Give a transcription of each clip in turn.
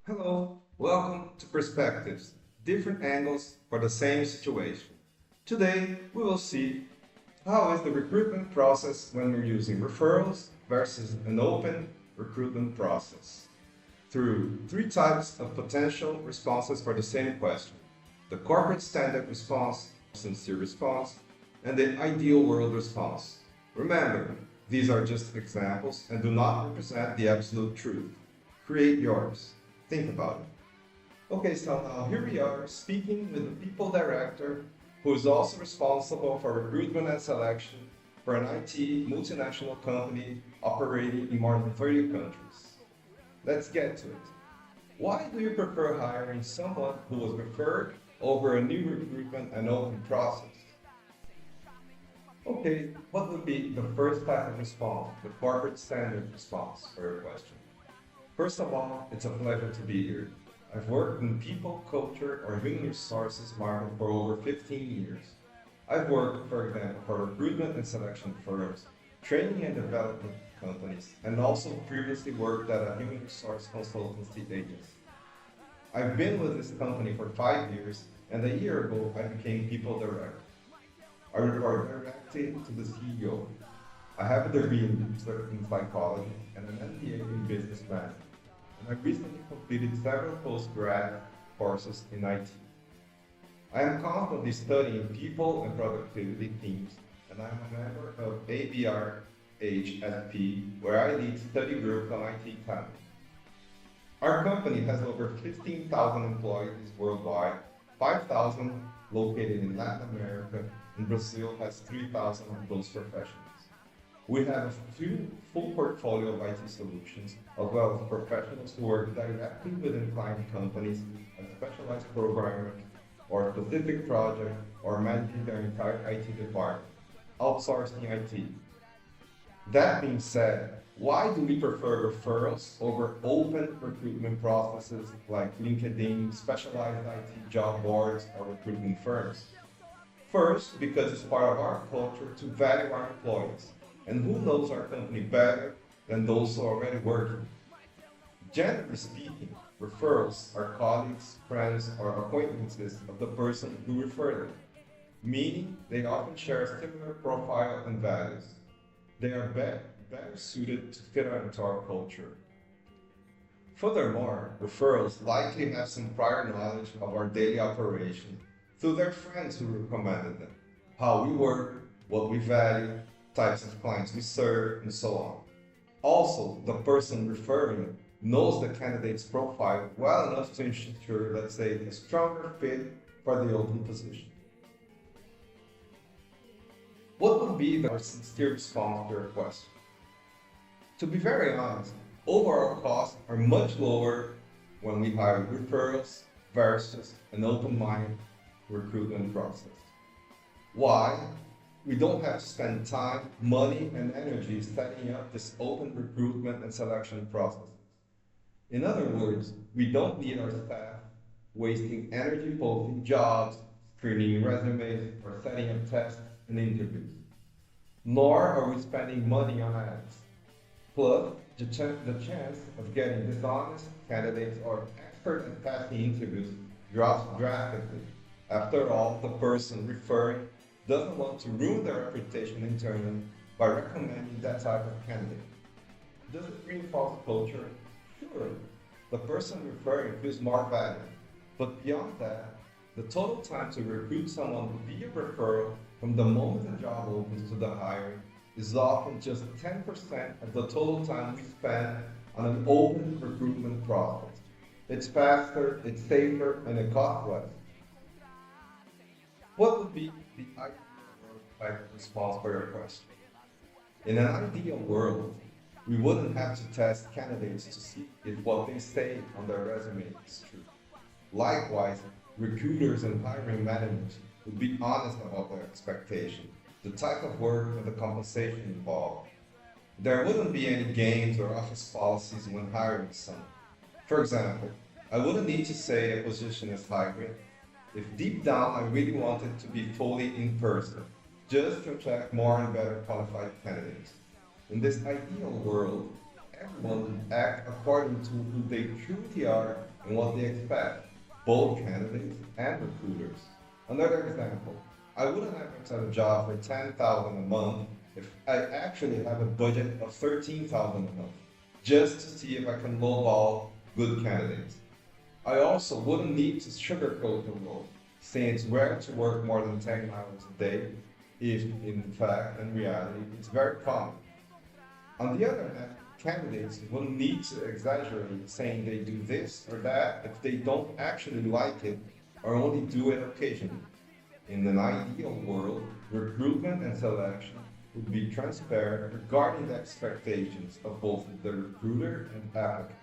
Hello, welcome to Perspectives, different angles for the same situation. Today, we will see how is the recruitment process when we're using referrals versus an open recruitment process through three types of potential responses for the same question: the corporate standard response, sincere response, and the ideal world response. Remember, these are just examples and do not represent the absolute truth. Create yours. Think about it. Okay, so now here we are speaking with the people director who is also responsible for recruitment and selection for an IT multinational company operating in more than 30 countries. Let's get to it. Why do you prefer hiring someone who was referred over a new recruitment and open process? Okay, what would be the first type of response, the corporate standard response for your question? First of all, it's a pleasure to be here. I've worked in people, culture, or human resources market for over 15 years. I've worked, for example, for recruitment and selection firms, training and development companies, and also previously worked at a human resource consultancy agency. I've been with this company for 5 years, and a year ago I became people director. I report directly to the CEO. I have a degree in psychology and an MBA in business management, and I recently completed several postgrad courses in IT. I am constantly studying people and productivity themes, and I'm a member of ABRHSP, where I lead study groups on IT talent. Our company has over 15,000 employees worldwide, 5,000 located in Latin America, and Brazil has 3,000 of those professionals. We have a full portfolio of IT solutions, as well as professionals who work directly within client companies as specialized programmers or a specific project or managing their entire IT department, outsourcing IT. That being said, why do we prefer referrals over open recruitment processes like LinkedIn, specialized IT job boards, or recruitment firms? First, because it's part of our culture to value our employees. And who knows our company better than those who are already working? Generally speaking, referrals are colleagues, friends, or acquaintances of the person who referred them, meaning they often share a similar profile and values. They are better suited to fit into our culture. Furthermore, referrals likely have some prior knowledge of our daily operation through their friends who recommended them, how we work, what we value, types of clients we serve, and so on. Also, the person referring knows the candidate's profile well enough to ensure, let's say, a stronger fit for the open position. What would be the sincere response to your question? To be very honest, overall costs are much lower when we hire referrals versus an open-minded recruitment process. Why? We don't have to spend time, money, and energy setting up this open recruitment and selection process. In other words, we don't need our staff wasting energy posting jobs, screening resumes, or setting up tests and interviews. Nor are we spending money on ads. Plus, the chance of getting dishonest candidates or expert at passing interviews drops drastically. After all, the person referring doesn't want to ruin their reputation internally by recommending that type of candidate. Does it reinforce culture? Sure. The person referring feels more valued. But beyond that, the total time to recruit someone via referral from the moment the job opens to the hiring is often just 10% of the total time we spend on an open recruitment process. It's faster, it's safer, and it costs less. What would be the ideal type of response for your question? In an ideal world, we wouldn't have to test candidates to see if what they say on their resume is true. Likewise, recruiters and hiring managers would be honest about their expectation, the type of work and the compensation involved. There wouldn't be any games or office policies when hiring someone. For example, I wouldn't need to say a position is hybrid if deep down I really wanted to be fully in person, just to attract more and better qualified candidates. In this ideal world, everyone would act according to who they truly are and what they expect, both candidates and recruiters. Another example, I wouldn't advertise a job for 10,000 a month if I actually have a budget of 13,000 a month, just to see if I can lowball good candidates. I also wouldn't need to sugarcoat the role, saying it's rare to work more than 10 hours a day, if in fact and reality it's very common. On the other hand, candidates will need to exaggerate saying they do this or that if they don't actually like it or only do it occasionally. In an ideal world, recruitment and selection would be transparent regarding the expectations of both the recruiter and applicant.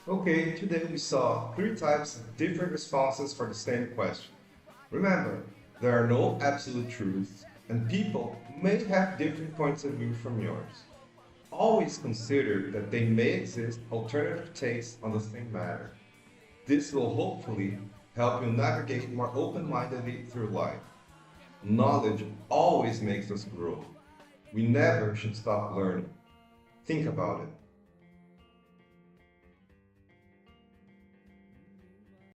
Okay, today we saw three types of different responses for the same question. Remember, there are no absolute truths, and people may have different points of view from yours. Always consider that they may exist alternative takes on the same matter. This will hopefully help you navigate more open-mindedly through life. Knowledge always makes us grow. We never should stop learning. Think about it.